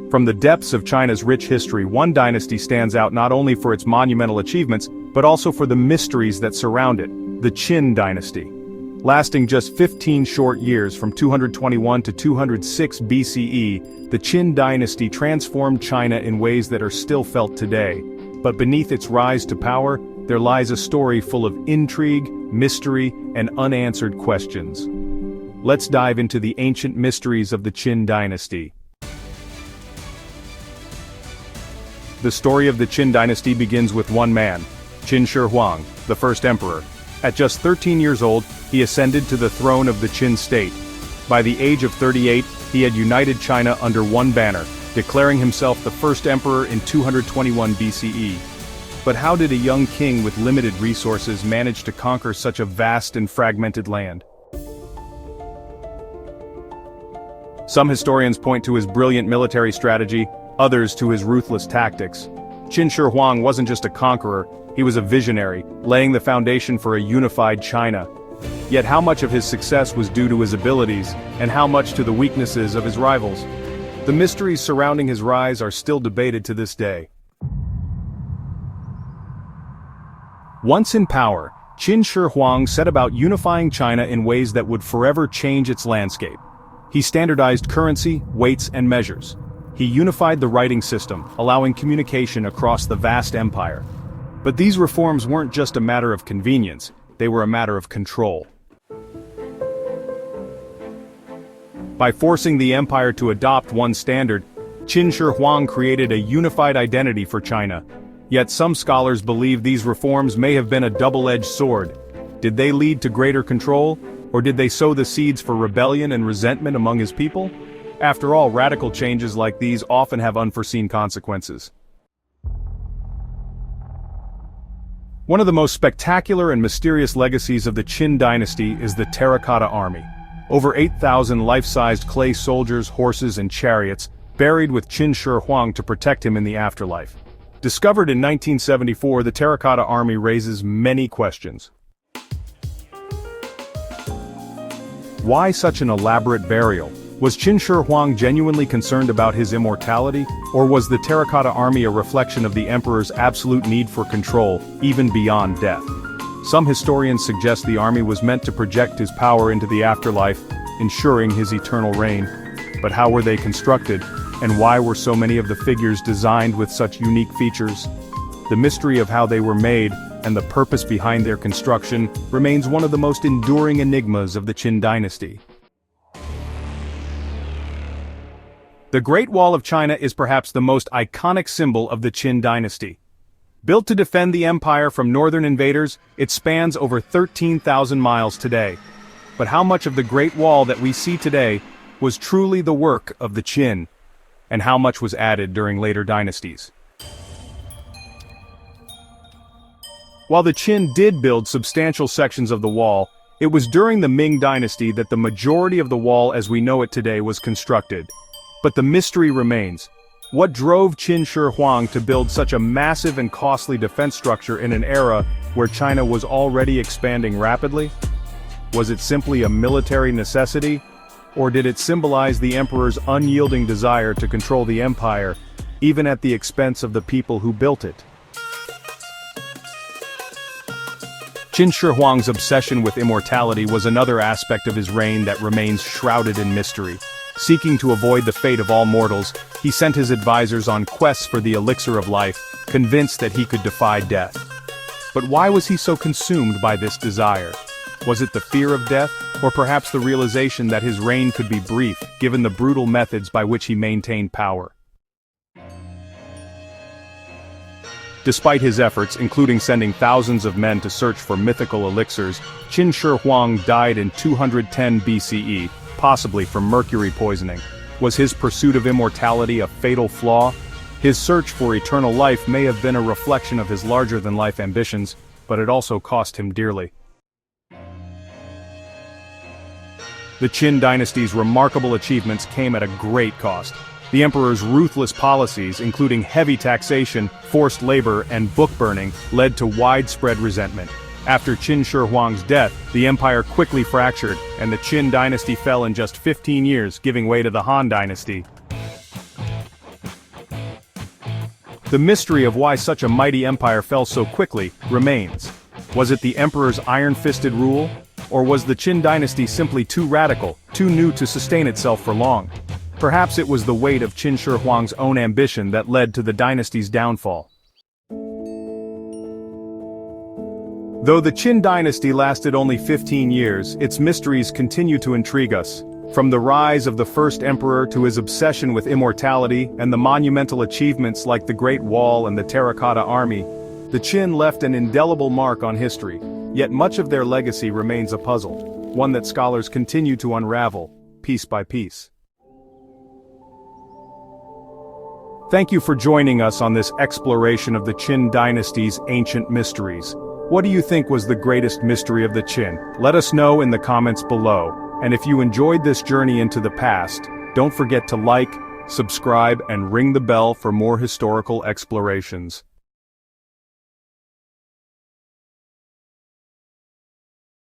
From the depths of China's rich history, one dynasty stands out not only for its monumental achievements, but also for the mysteries that surround it, the Qin Dynasty. Lasting just 15 short years from 221 to 206 BCE, the Qin Dynasty transformed China in ways that are still felt today. But beneath its rise to power, there lies a story full of intrigue, mystery, and unanswered questions. Let's dive into the ancient mysteries of the Qin Dynasty. The story of the Qin Dynasty begins with one man, Qin Shi Huang, the first emperor. At just 13 years old, he ascended to the throne of the Qin state. By the age of 38, he had united China under one banner, declaring himself the first emperor in 221 BCE. But how did a young king with limited resources manage to conquer such a vast and fragmented land? Some historians point to his brilliant military strategy, others to his ruthless tactics. Qin Shi Huang wasn't just a conqueror, he was a visionary, laying the foundation for a unified China. Yet how much of his success was due to his abilities, and how much to the weaknesses of his rivals? The mysteries surrounding his rise are still debated to this day. Once in power, Qin Shi Huang set about unifying China in ways that would forever change its landscape. He standardized currency, weights, and measures. He unified the writing system, allowing communication across the vast empire. But these reforms weren't just a matter of convenience, they were a matter of control. By forcing the empire to adopt one standard, Qin Shi Huang created a unified identity for China. Yet some scholars believe these reforms may have been a double-edged sword. Did they lead to greater control, or did they sow the seeds for rebellion and resentment among his people? After all, radical changes like these often have unforeseen consequences. One of the most spectacular and mysterious legacies of the Qin Dynasty is the Terracotta Army. Over 8,000 life-sized clay soldiers, horses, and chariots, buried with Qin Shi Huang to protect him in the afterlife. Discovered in 1974, the Terracotta Army raises many questions. Why such an elaborate burial? Was Qin Shi Huang genuinely concerned about his immortality, or was the Terracotta Army a reflection of the emperor's absolute need for control, even beyond death? Some historians suggest the army was meant to project his power into the afterlife, ensuring his eternal reign. But how were they constructed, and why were so many of the figures designed with such unique features? The mystery of how they were made, and the purpose behind their construction, remains one of the most enduring enigmas of the Qin Dynasty. The Great Wall of China is perhaps the most iconic symbol of the Qin Dynasty. Built to defend the empire from northern invaders, it spans over 13,000 miles today. But how much of the Great Wall that we see today was truly the work of the Qin, and how much was added during later dynasties? While the Qin did build substantial sections of the wall, it was during the Ming Dynasty that the majority of the wall as we know it today was constructed. But the mystery remains. What drove Qin Shi Huang to build such a massive and costly defense structure in an era where China was already expanding rapidly? Was it simply a military necessity? Or did it symbolize the emperor's unyielding desire to control the empire, even at the expense of the people who built it? Qin Shi Huang's obsession with immortality was another aspect of his reign that remains shrouded in mystery. Seeking to avoid the fate of all mortals, he sent his advisors on quests for the elixir of life, convinced that he could defy death. But why was he so consumed by this desire? Was it the fear of death, or perhaps the realization that his reign could be brief, given the brutal methods by which he maintained power? Despite his efforts, including sending thousands of men to search for mythical elixirs, Qin Shi Huang died in 210 BCE, possibly from mercury poisoning. Was his pursuit of immortality a fatal flaw? His search for eternal life may have been a reflection of his larger-than-life ambitions, but it also cost him dearly. The Qin dynasty's remarkable achievements came at a great cost. The emperor's ruthless policies, including heavy taxation, forced labor, and book burning, led to widespread resentment. After Qin Shi Huang's death, the empire quickly fractured, and the Qin dynasty fell in just 15 years, giving way to the Han dynasty. The mystery of why such a mighty empire fell so quickly remains. Was it the emperor's iron-fisted rule? Or was the Qin dynasty simply too radical, too new to sustain itself for long? Perhaps it was the weight of Qin Shi Huang's own ambition that led to the dynasty's downfall. Though the Qin dynasty lasted only 15 years, its mysteries continue to intrigue us. From the rise of the first emperor to his obsession with immortality and the monumental achievements like the Great Wall and the Terracotta Army, the Qin left an indelible mark on history, yet much of their legacy remains a puzzle, one that scholars continue to unravel, piece by piece. Thank you for joining us on this exploration of the Qin dynasty's ancient mysteries. What do you think was the greatest mystery of the Qin? Let us know in the comments below. And if you enjoyed this journey into the past, don't forget to like, subscribe, and ring the bell for more historical explorations.